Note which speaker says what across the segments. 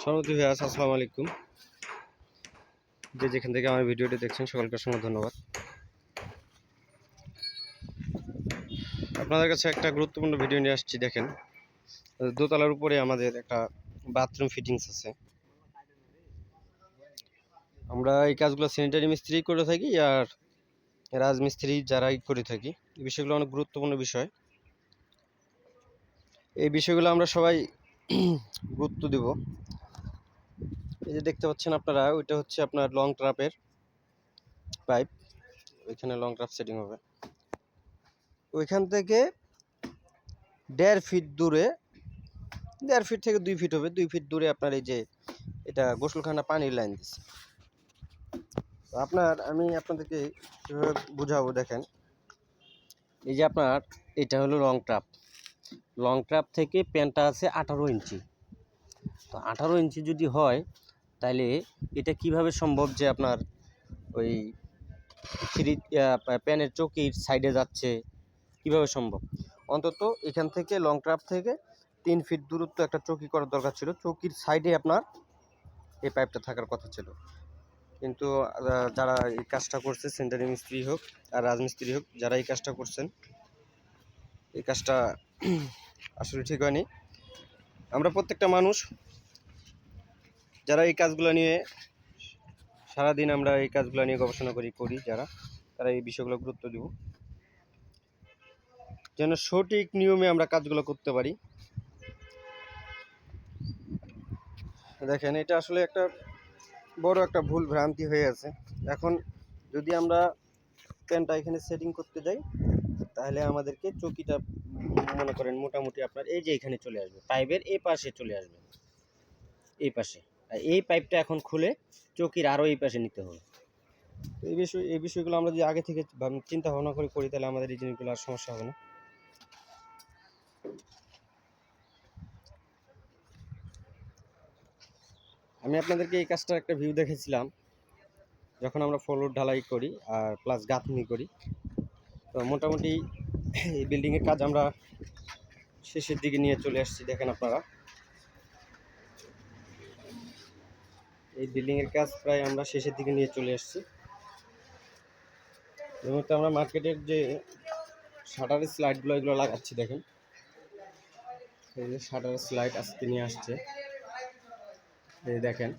Speaker 1: সর্বপ্রথম ভিউয়ার্স আসসালামু আলাইকুম। যেখান থেকে আমার ভিডিওটি দেখছেন সকলকে অসংখ্য ধন্যবাদ। আপনাদের কাছে একটা গুরুত্বপূর্ণ ভিডিও নিয়ে আসছি। দেখেন, দোতলার উপরে আমাদের একটা বাথরুম ফিটিংস আছে। আমরা এই কাজগুলো স্যানিটারি মিস্ত্রি করে থাকি আর রাজমিস্ত্রি যারাই করে থাকি। এই বিষয়গুলো অনেক গুরুত্বপূর্ণ বিষয়। এই বিষয়গুলো আমরা সবাই গুরুত্ব দেব। এই যে দেখতে পাচ্ছেন আপনারা, ওইটা হচ্ছে আপনার লং ট্রাপের পাইপ। ওইখানে লং ট্রাপ সেটিং হবে। ওইখান থেকে 1.5 ফিট দূরে, 1.5 ফিট থেকে 2 ফিট হবে, 2 ফিট দূরে আপনার এই যে এটা গোসলখানা পানির লাইন দিচ্ছে। আমি আপনাদেরকে কীভাবে বুঝাবো দেখেন। এই যে আপনার এটা হলো লং ট্রাপ থেকে প্যানটা আছে 18 ইঞ্চি। তো 18 ইঞ্চি যদি হয় তাহলে এটা কিভাবে সম্ভব যে আপনার ওই প্যানের চৌকির সাইডে যাচ্ছে, কিভাবে সম্ভব? অন্তত এখান থেকে লং ট্রাপ থেকে 3 ফিট দূরত্ব একটা চৌকি করার দরকার ছিল। চৌকির সাইডে আপনার এই পাইপটা থাকার কথা ছিল, কিন্তু যারা এই কাজটা করছে, সেন্টারি মিস্ত্রি হোক আর রাজমিস্ত্রি হোক, যারা এই কাজটা করছেন, এই কাজটা আসলে ঠিক হয়নি। আমরা প্রত্যেকটা মানুষ যারা এই কাজগুলো নিয়ে সারাদিন আমরা এই কাজগুলো নিয়ে গবেষণা করি তারা এই বিষয়গুলো গুরুত্ব দেব, যেন সঠিক নিয়মে আমরা কাজগুলো করতে পারি। দেখেন, এটা আসলে একটা বড় একটা ভুল ভ্রান্তি হয়ে আছে। এখন যদি আমরা প্যানটা এখানে সেটিং করতে যাই, তাহলে আমাদেরকে চৌকিটা মনে করেন মোটামুটি আপনার এই যে এখানে চলে আসবে, পাইপের এই পাশে চলে আসবে, এই পাশে। আর এই পাইপটা এখন খুলে চৌকির আরও এই পাশে নিতে হবে। তো এই বিষয়গুলো আমরা যদি আগে থেকে চিন্তা ভাবনা করে করি, তাহলে আমাদের এই জিনিসগুলো আর সমস্যা হবে না। আমি আপনাদেরকে এই কাজটার একটা ভিউ দেখেছিলাম যখন আমরা ফ্লোর ঢালাই করি আর প্লাস গাঁথনি করি। তো মোটামুটি এই বিল্ডিংয়ের কাজ আমরা শেষের দিকে নিয়ে চলে আসছি। দেখেন আপনারা, এই বিল্ডিংয়ের কাজ প্রায় আমরা শেষের দিকে নিয়ে চলে আসছি। এই মুহূর্তে আমরা মার্কেটের যে শাটারের স্লাইডগুলো এগুলো লাগাচ্ছি। দেখেন, এই যে শাটারের স্লাইড আজকে নিয়ে আসছে। এই দেখেন,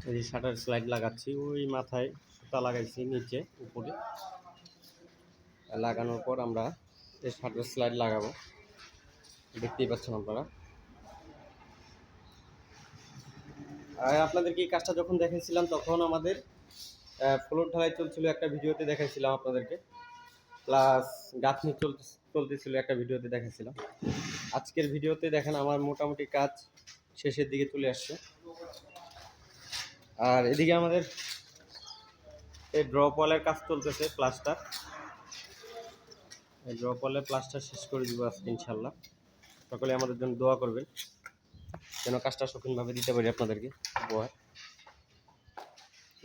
Speaker 1: এই যে শাটারের স্লাইড লাগাচ্ছি, ওই মাথায় সুতা লাগাইছি, নিচে উপরে লাগানোর পর আমরা এই শাটারের স্লাইড লাগাবো। দেখতেই পাচ্ছেন আপনারা। আর আপনাদেরকে এই কাজটা যখন দেখাইছিলাম, তখন আমাদের ফ্লোর ঢালাই চলছিল, একটা ভিডিওতে দেখাইছিলাম আপনাদেরকে, প্লাস গাঁথনি চলতেছিল একটা ভিডিওতে দেখাইছিলাম। আজকের ভিডিওতে দেখেন আমার মোটামুটি কাজ শেষের দিকে চলে আসছে। আর এদিকে আমাদের এই ড্রপ ওয়ালের কাজ চলতেছে, প্লাস্টার। এই ড্রপ ওয়ালের প্লাস্টার শেষ করে দিব আজকে ইনশাল্লাহ। সকলে আমাদের জন্য দোয়া করবেন যেন কাজটা শৌখিনভাবে দিতে পারি আপনাদেরকে উপহার।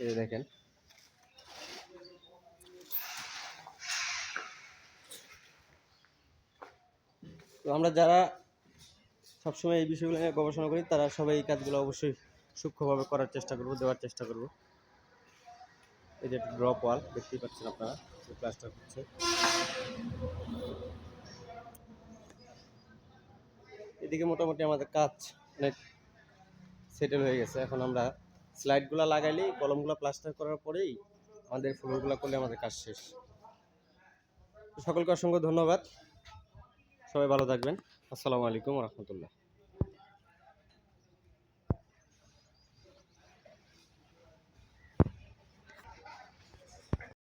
Speaker 1: এই দেখেন, তো আমরা যারা সবসময় এই বিষয়গুলো নিয়ে গবেষণা করি, তারা সবাই এই কাজগুলো অবশ্যই সূক্ষ্মভাবে করার চেষ্টা করব, দেওয়ার চেষ্টা করব। এই যে ড্রপ ওয়াল দেখতেই পাচ্ছেন আপনারা, প্লাস্টার হচ্ছে। এদিকে মোটামুটি আমাদের কাজ অনেক সেটেল হয়ে গেছে। এখন আমরা স্লাইডগুলো লাগাইলেই, কলমগুলো প্লাস্টার করার পরেই আমাদের ফ্লোরগুলো করলে আমাদের কাজ শেষ। সকলকে অসংখ্য ধন্যবাদ। সবাই ভালো থাকবেন। আসসালামু আলাইকুম ওয়া রাহমাতুল্লাহ।